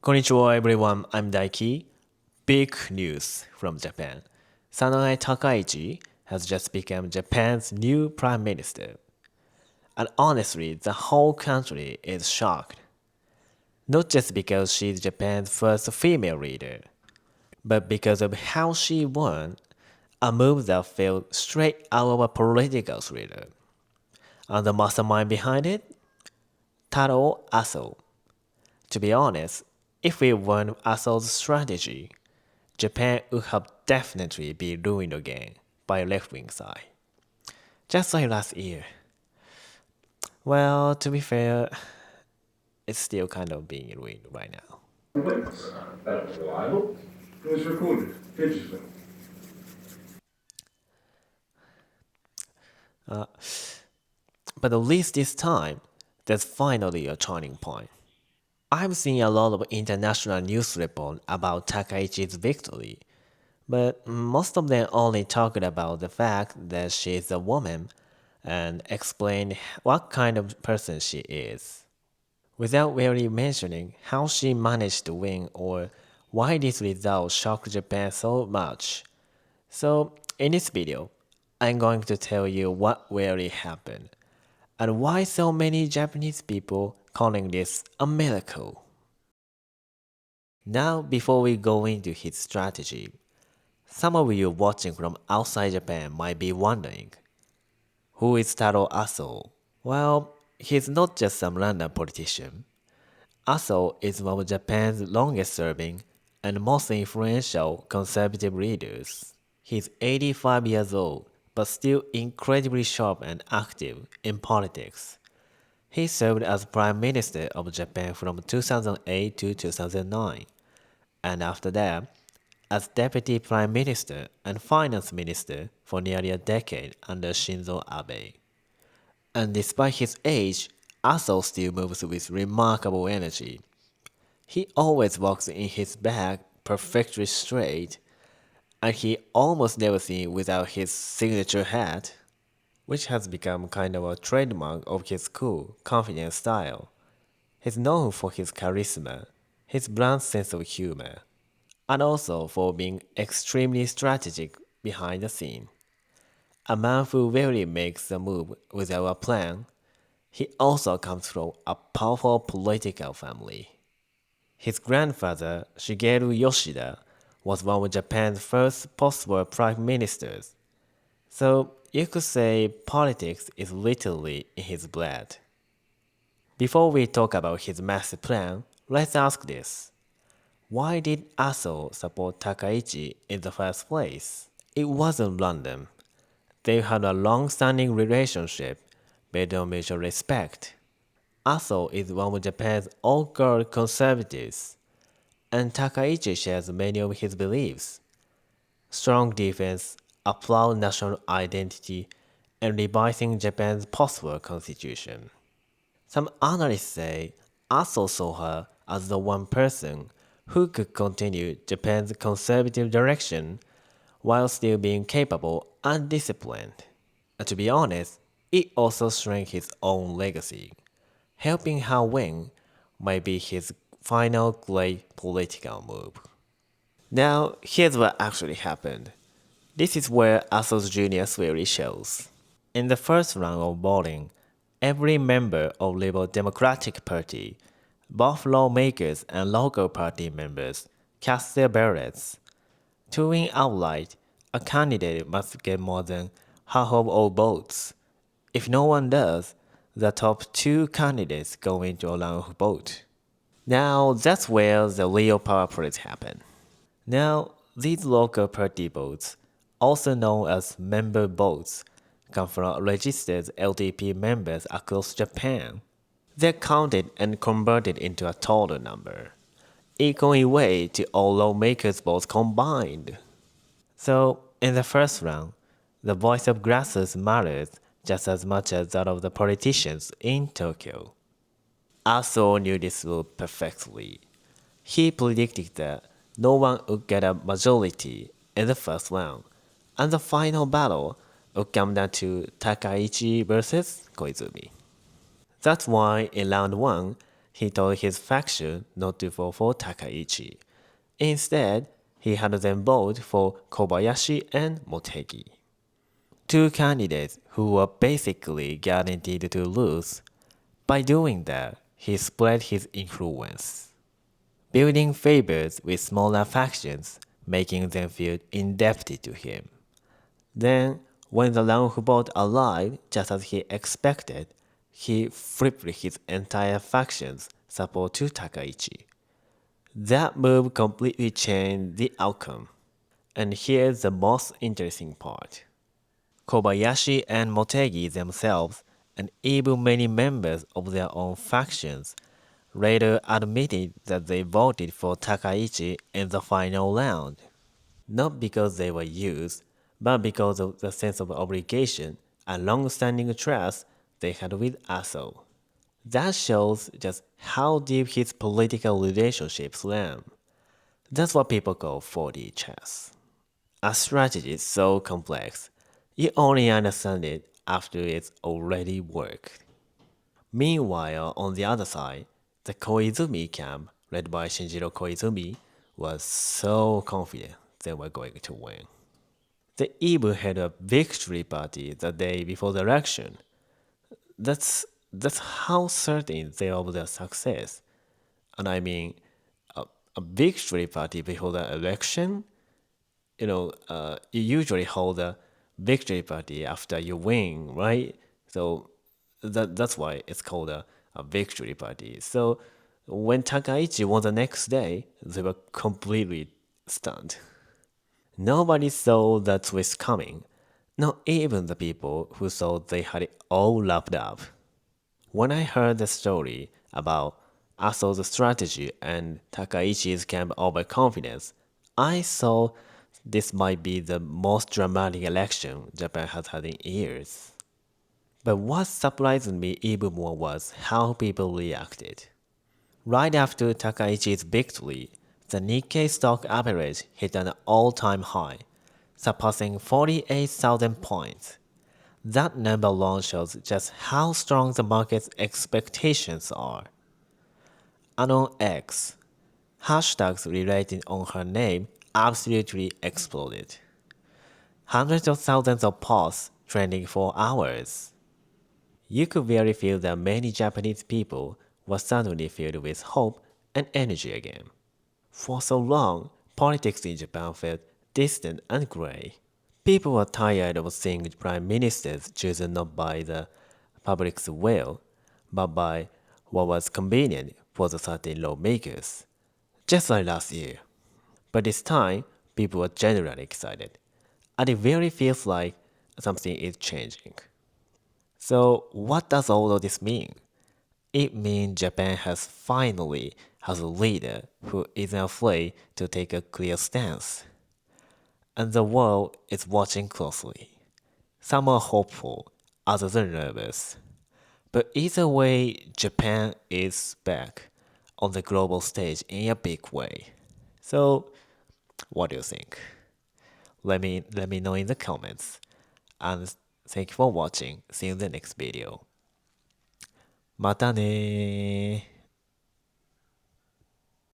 Konnichiwa everyone, I'm Daiki. Big news from Japan. Sanae Takaichi has just become Japan's new prime minister. And honestly, the whole country is shocked. Not just because she's Japan's first female leader, but because of how she won, a move that felt straight out of a political thriller. And the mastermind behind it? Taro Aso. To be honest, if we weren't Aso's strategy, Japan would have definitely been ruined again by a left-wing side. Just like last year. Well, to be fair, it's still kind of being ruined right now. Complaints. That was reliable. It was recorded. Interesting. But at least this time, there's finally a turning point. I've seen a lot of international news reports about Takaichi's victory, but most of them only talked about the fact that she's a woman and explain what kind of person she is, without really mentioning how she managed to win or why this result shocked Japan so much. So, in this video, I'm going to tell you what really happened and why so many Japanese people calling this a miracle. Now, before we go into his strategy, some of you watching from outside Japan might be wondering, who is Taro Aso? Well, he's not just some random politician. Aso is one of Japan's longest serving and most influential conservative leaders. He's 85 years old, but still incredibly sharp and active in politics. He served as Prime Minister of Japan from 2008 to 2009, and after that, as Deputy Prime Minister and Finance Minister for nearly a decade under Shinzo Abe. And despite his age, Aso still moves with remarkable energy. He always walks in his bag perfectly straight, and he almost never seen without his signature hat, which has become kind of a trademark of his cool, confident style. He's known for his charisma, his blunt sense of humor, and also for being extremely strategic behind the scene. A man who rarely makes a move without a plan. He also comes from a powerful political family. His grandfather, Shigeru Yoshida, was one of Japan's first post-war prime ministers. So you could say politics is literally in his blood. Before we talk about his master plan, let's ask this. Why did Aso support Takaichi in the first place? It wasn't random. They had a long-standing relationship based on mutual respect. Aso is one of Japan's old-guard conservatives, and Takaichi shares many of his beliefs. Strong defense, a proud national identity, and revising Japan's post-war constitution. Some analysts say Aso saw her as the one person who could continue Japan's conservative direction while still being capable and disciplined. And to be honest, it also shrank his own legacy. Helping her win might be his final great political move. Now, here's what actually happened. This is where Aso's genius really shows. In the first round of voting, every member of Liberal Democratic Party, both lawmakers and local party members, cast their ballots. To win outright, a candidate must get more than half of all votes. If no one does, the top two candidates go into a round of vote. Now that's where the real power plays happen. Now, these local party votes, also known as member votes, come from registered LDP members across Japan. They're counted and converted into a total number, equal in weight to all lawmakers' votes combined. So, in the first round, the voice of grassroots matters just as much as that of the politicians in Tokyo. Aso knew this rule perfectly. He predicted that no one would get a majority in the first round, and the final battle would come down to Takaichi versus Koizumi. That's why in round 1, he told his faction not to vote for Takaichi. Instead, he had them vote for Kobayashi and Motegi, two candidates who were basically guaranteed to lose. By doing that, he spread his influence, building favors with smaller factions, making them feel indebted to him. Then, when the roundabout arrived just as he expected, he flipped his entire faction's support to Takaichi. That move completely changed the outcome. And here's the most interesting part. Kobayashi and Motegi themselves, and even many members of their own factions, later admitted that they voted for Takaichi in the final round. Not because they were used, but because of the sense of obligation and long-standing trust they had with Aso. That shows just how deep his political relationships ran. That's what people call 4D chess. A strategy is so complex, you only understand it after it's already worked. Meanwhile, on the other side, the Koizumi camp, led by Shinjiro Koizumi, was so confident they were going to win. They even had a victory party the day before the election. That's that's how certain they are of their success. And I mean, a victory party before the election. You usually hold a victory party after you win, right? So that's why it's called a victory party. So when Takaichi won the next day, they were completely stunned. Nobody saw that twist coming, not even the people who thought they had it all wrapped up. When I heard the story about Aso's strategy and Takaichi's camp overconfidence, I saw this might be the most dramatic election Japan has had in years. But what surprised me even more was how people reacted. Right after Takaichi's victory, the Nikkei stock average hit an all-time high, surpassing 48,000 points. That number alone shows just how strong the market's expectations are. And on X, hashtags relating on her name absolutely exploded. Hundreds of thousands of posts trending for hours. You could really feel that many Japanese people were suddenly filled with hope and energy again. For so long, politics in Japan felt distant and grey. People were tired of seeing prime ministers chosen not by the public's will, but by what was convenient for the certain lawmakers. Just like last year. But this time, people were genuinely excited. And it really feels like something is changing. So, what does all of this mean? It means Japan has a leader who isn't afraid to take a clear stance. And the world is watching closely. Some are hopeful, others are nervous. But either way, Japan is back on the global stage in a big way. So, what do you think? Let me know in the comments. And thank you for watching. See you in the next video. またね